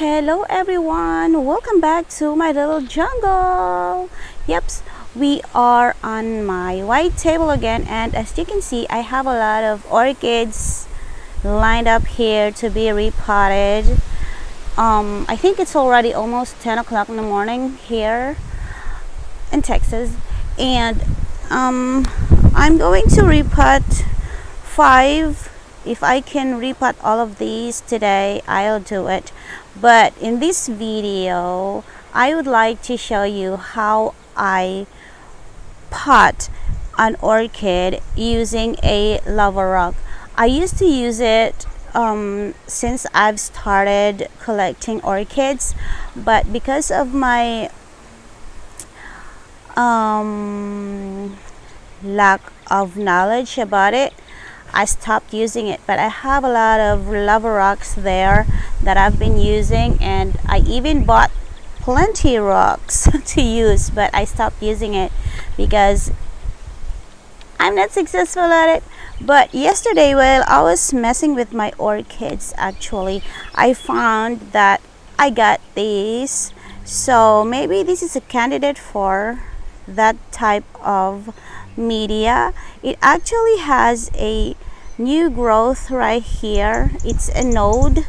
Hello everyone, welcome back to my little jungle. Yep, we are on my white table again, and as you can see, I have a lot of orchids lined up here to be repotted. I think it's already almost 10 o'clock in the morning here in Texas, and I'm going to repot 5. If I can repot all of these today, I'll do it. But in this video, I would like to show you how I pot an orchid using a lava rock. I used to use it since I've started collecting orchids, but because of my lack of knowledge about it, I stopped using it. But I have a lot of lava rocks there that I've been using, and I even bought plenty rocks to use, but I stopped using it because I'm not successful at it. But yesterday, while I was messing with my orchids, actually I found that I got these, so maybe this is a candidate for that type of media. It actually has a new growth right here. It's a node.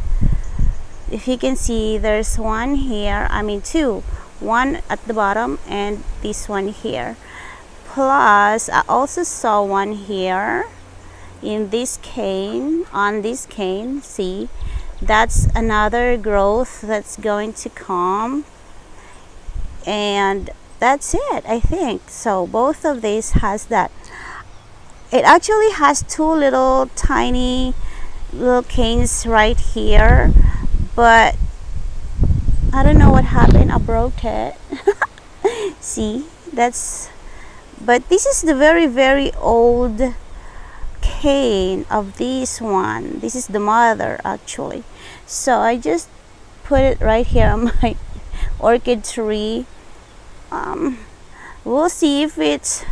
If you can see, there's one here, two, one at the bottom and this one here. Plus I also saw one here in this cane, on this cane. See, that's another growth that's going to come, and that's it, I think. So both of these has that. It actually has two little tiny little canes right here, but I don't know what happened. I broke it. See, but this is the very old cane of this one. This is the mother actually. So I just put it right here on my orchid tree. We'll see if it's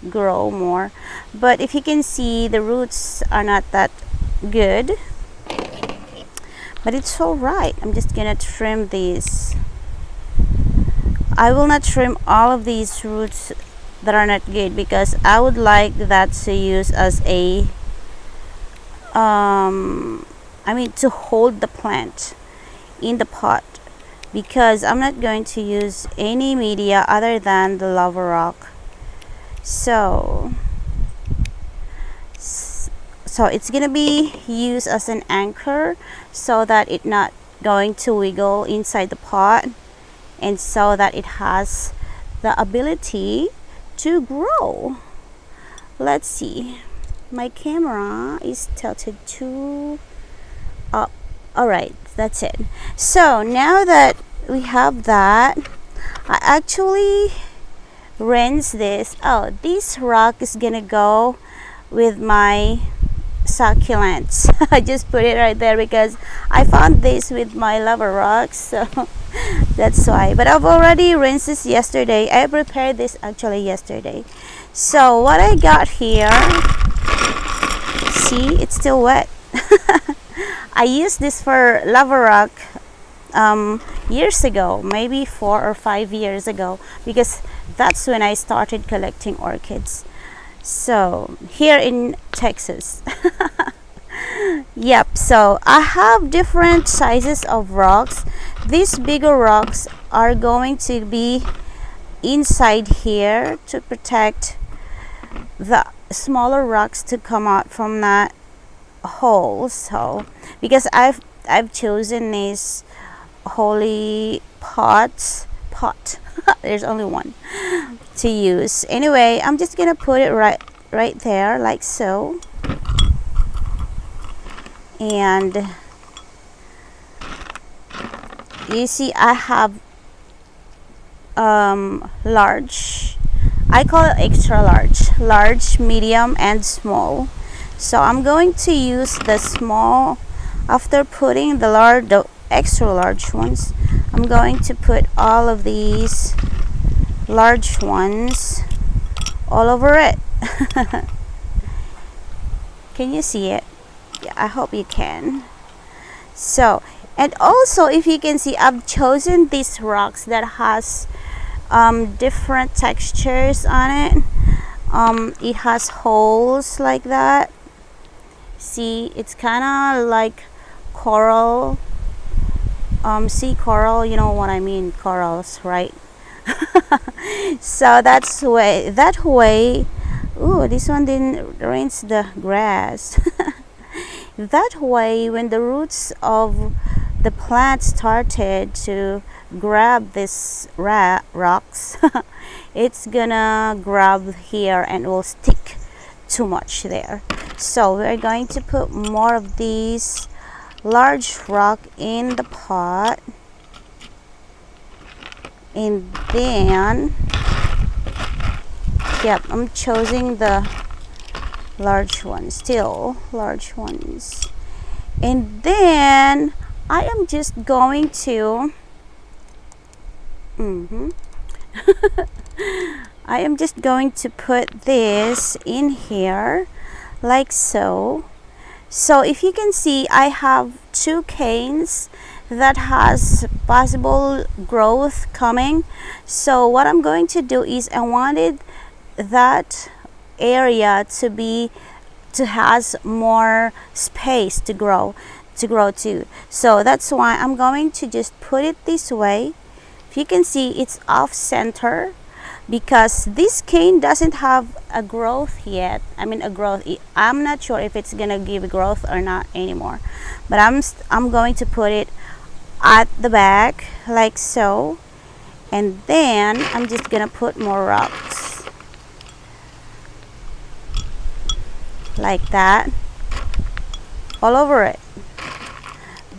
grow more, but if you can see, the roots are not that good, but it's all right. I'm just gonna trim these. I will not trim all of these roots that are not good, because I would like that to use as a to hold the plant in the pot, because I'm not going to use any media other than the lava rock. So it's gonna be used as an anchor, so that it's not going to wiggle inside the pot, and so that it has the ability to grow. Let's see, my camera is tilted too up. All right, that's it. So now that we have that, I actually rinse this. Oh, this rock is gonna go with my succulents. I just put it right there because I found this with my lava rocks, so that's why. But I've already rinsed this yesterday. I prepared this actually yesterday. So what I got here, see, it's still wet. I used this for lava rock years ago, maybe 4 or 5 years ago, because that's when I started collecting orchids. So here in Texas. Yep, so I have different sizes of rocks. These bigger rocks are going to be inside here to protect the smaller rocks to come out from that hole. So because I've chosen these holy pot there's only one to use. Anyway, I'm just gonna put it right there like so, and you see I have large, I call it extra large, medium and small. So I'm going to use the small. After putting the extra large ones, I'm going to put all of these large ones all over it. Can you see it? Yeah, I hope you can. So And also, if you can see, I've chosen these rocks that has different textures on it. It has holes like that. See, it's kind of like coral, sea coral, you know what I mean, corals, right? So that way, ooh, this one didn't rinse the grass. That way, when the roots of the plant started to grab these rocks, it's gonna grab here and will stick too much there. So we're going to put more of these large rock in the pot, and then yep, I'm choosing the large ones, still large ones. And then I am just going to I am just going to put this in here like so. So if you can see, I have 2 canes that has possible growth coming. So what I'm going to do is I wanted that area to has more space to grow to. So that's why I'm going to just put it this way. If you can see, it's off center because this cane doesn't have a growth yet. I mean a growth. I'm not sure if it's gonna give growth or not anymore, but I'm going to put it at the back like so, and then I'm just gonna put more rocks like that all over it.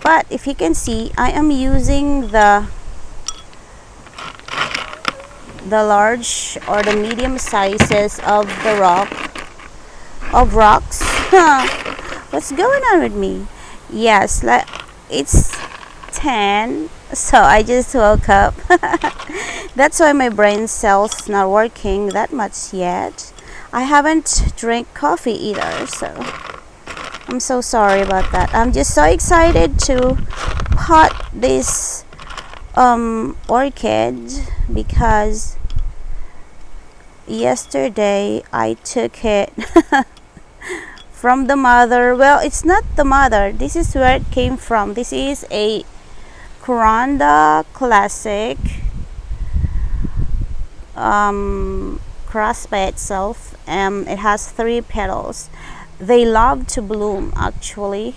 But if you can see, I am using the large or the medium sizes of the rocks. What's going on with me? Yes, like it's 10, so I just woke up. That's why my brain cells not working that much yet. I haven't drank coffee either, so I'm so sorry about that. I'm just so excited to pot this orchid because yesterday I took it from the mother. Well, it's not the mother. This is where it came from. This is a Coranda Classic cross by itself. It has 3 petals. They love to bloom, actually.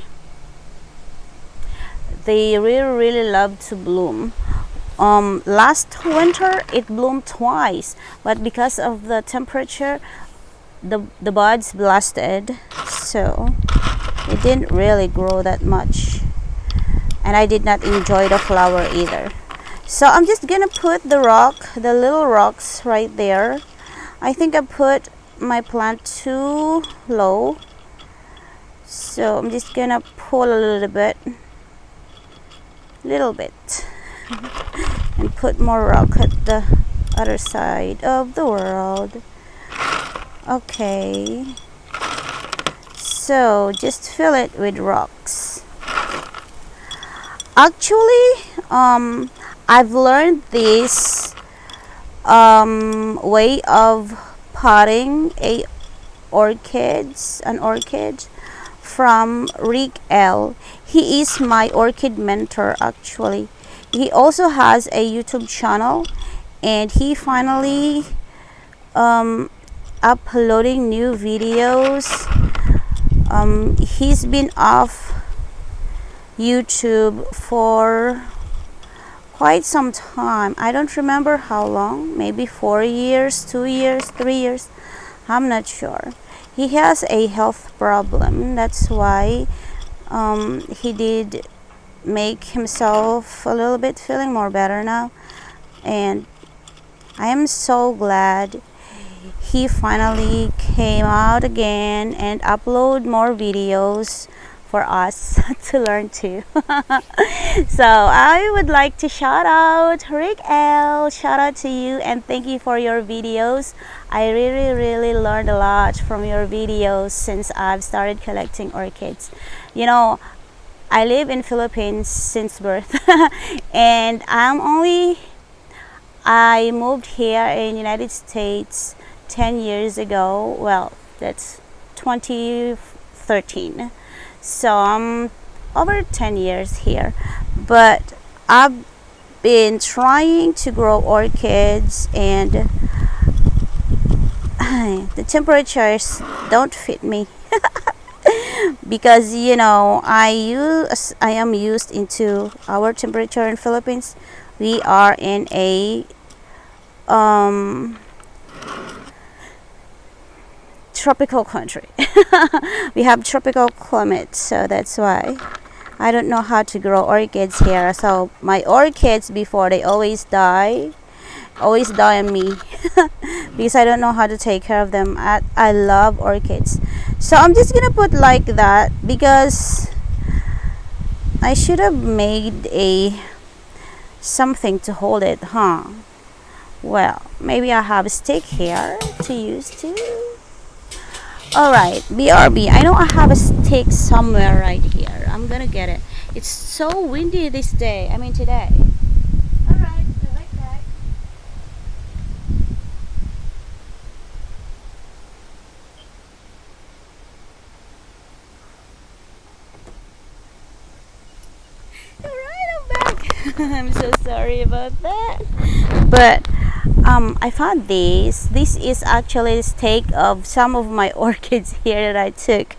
They really love to bloom. Last winter it bloomed twice, but because of the temperature, the buds blasted, so it didn't really grow that much, and I did not enjoy the flower either. So I'm just gonna put the little rocks right there. I think I put my plant too low, so I'm just gonna pull a little bit and put more rock at the other side of the world. Okay, so just fill it with rocks. Actually, I've learned this way of potting an orchid from Rick L. He is my orchid mentor, actually. He also has a YouTube channel, and he finally uploading new videos. He's been off YouTube for quite some time. I don't remember how long, maybe 4 years, 2 years, 3 years, I'm not sure. He has a health problem, that's why he did make himself a little bit feeling more better now, and I am so glad he finally came out again and upload more videos for us to learn too. So I would like to shout out Rick L. Shout out to you and thank you for your videos. I really learned a lot from your videos since I've started collecting orchids. You know, I live in Philippines since birth and I moved here in United States 10 years ago. Well, that's 2013. So I'm over 10 years here. But I've been trying to grow orchids and the temperatures don't fit me. Because I am used into our temperature in Philippines. We are in a tropical country. We have tropical climate, so that's why I don't know how to grow orchids here. So my orchids before, they always die on me because I don't know how to take care of them. I love orchids. So I'm just gonna put like that because I should have made something to hold it, huh? Well, maybe I have a stick here to use too. Alright, BRB. I know I have a stick somewhere right here. I'm gonna get it. It's so windy this day. I mean today. Alright, I like that. Alright, I'm back. I'm so sorry about that. But I found this. This is actually a stake of some of my orchids here that I took.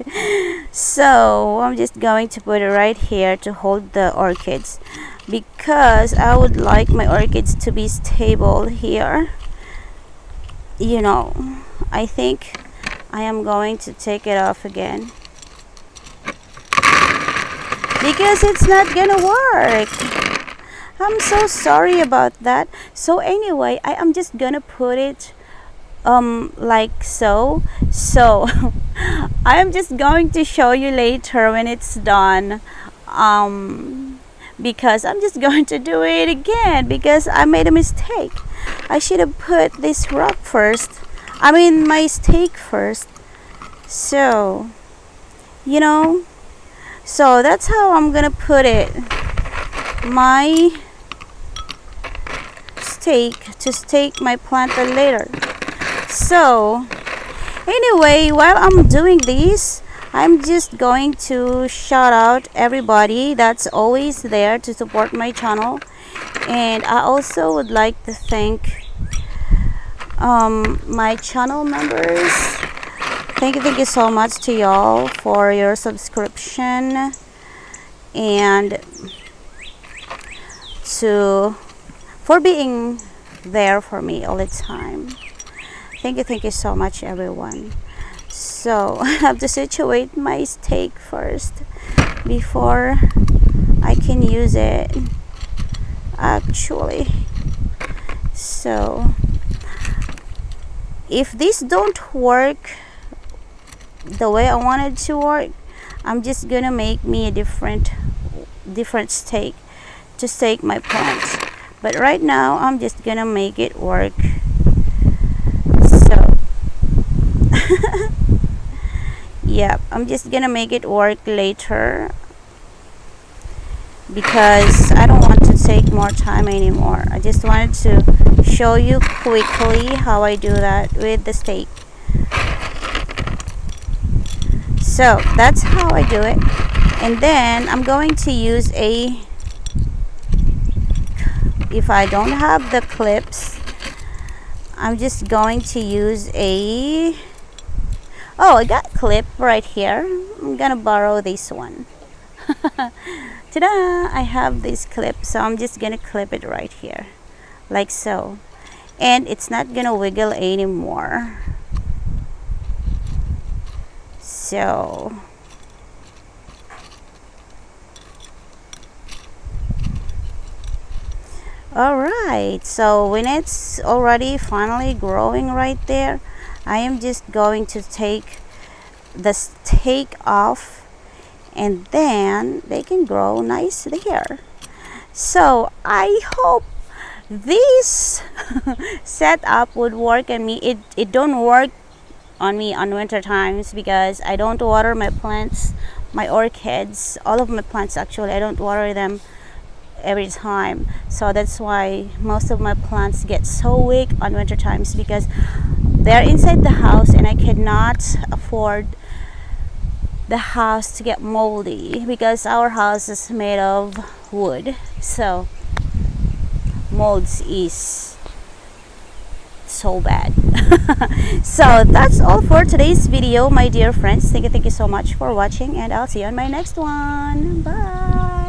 So I'm just going to put it right here to hold the orchids because I would like my orchids to be stable here. I think I am going to take it off again because it's not gonna work. I'm so sorry about that. So anyway, I am just gonna put it like so. So I am just going to show you later when it's done, because I'm just going to do it again because I made a mistake. I should have put this rock first, I mean my stake first. So so that's how I'm gonna put it, my stake, to stake my plant later. So anyway, while I'm doing this, I'm just going to shout out everybody that's always there to support my channel, and I also would like to thank my channel members. Thank you so much to y'all for your subscription and for being there for me all the time. Thank you so much, everyone. So I have to situate my stake first before I can use it actually. So if this don't work the way I want it to work, I'm just gonna make me a different stake to stake my plants. But right now I'm just gonna make it work. So yeah, I'm just gonna make it work later because I don't want to take more time anymore. I just wanted to show you quickly how I do that with the stake. So that's how I do it. And then I'm going to use if I don't have the clips, I'm just going to use oh, I got a clip right here. I'm gonna borrow this one. Ta-da! I have this clip, so I'm just gonna clip it right here like so, and it's not gonna wiggle anymore. So alright, so when it's already finally growing right there, I am just going to take the stake off and then they can grow nicely here. So I hope this setup would work on me. It don't work on me on winter times because I don't water my plants my orchids, all of my plants actually, I don't water them every time, so that's why most of my plants get so weak on winter times, because they're inside the house and I cannot afford the house to get moldy, because our house is made of wood, so molds is so bad. So that's all for today's video, my dear friends. Thank you so much for watching, and I'll see you on my next one. Bye.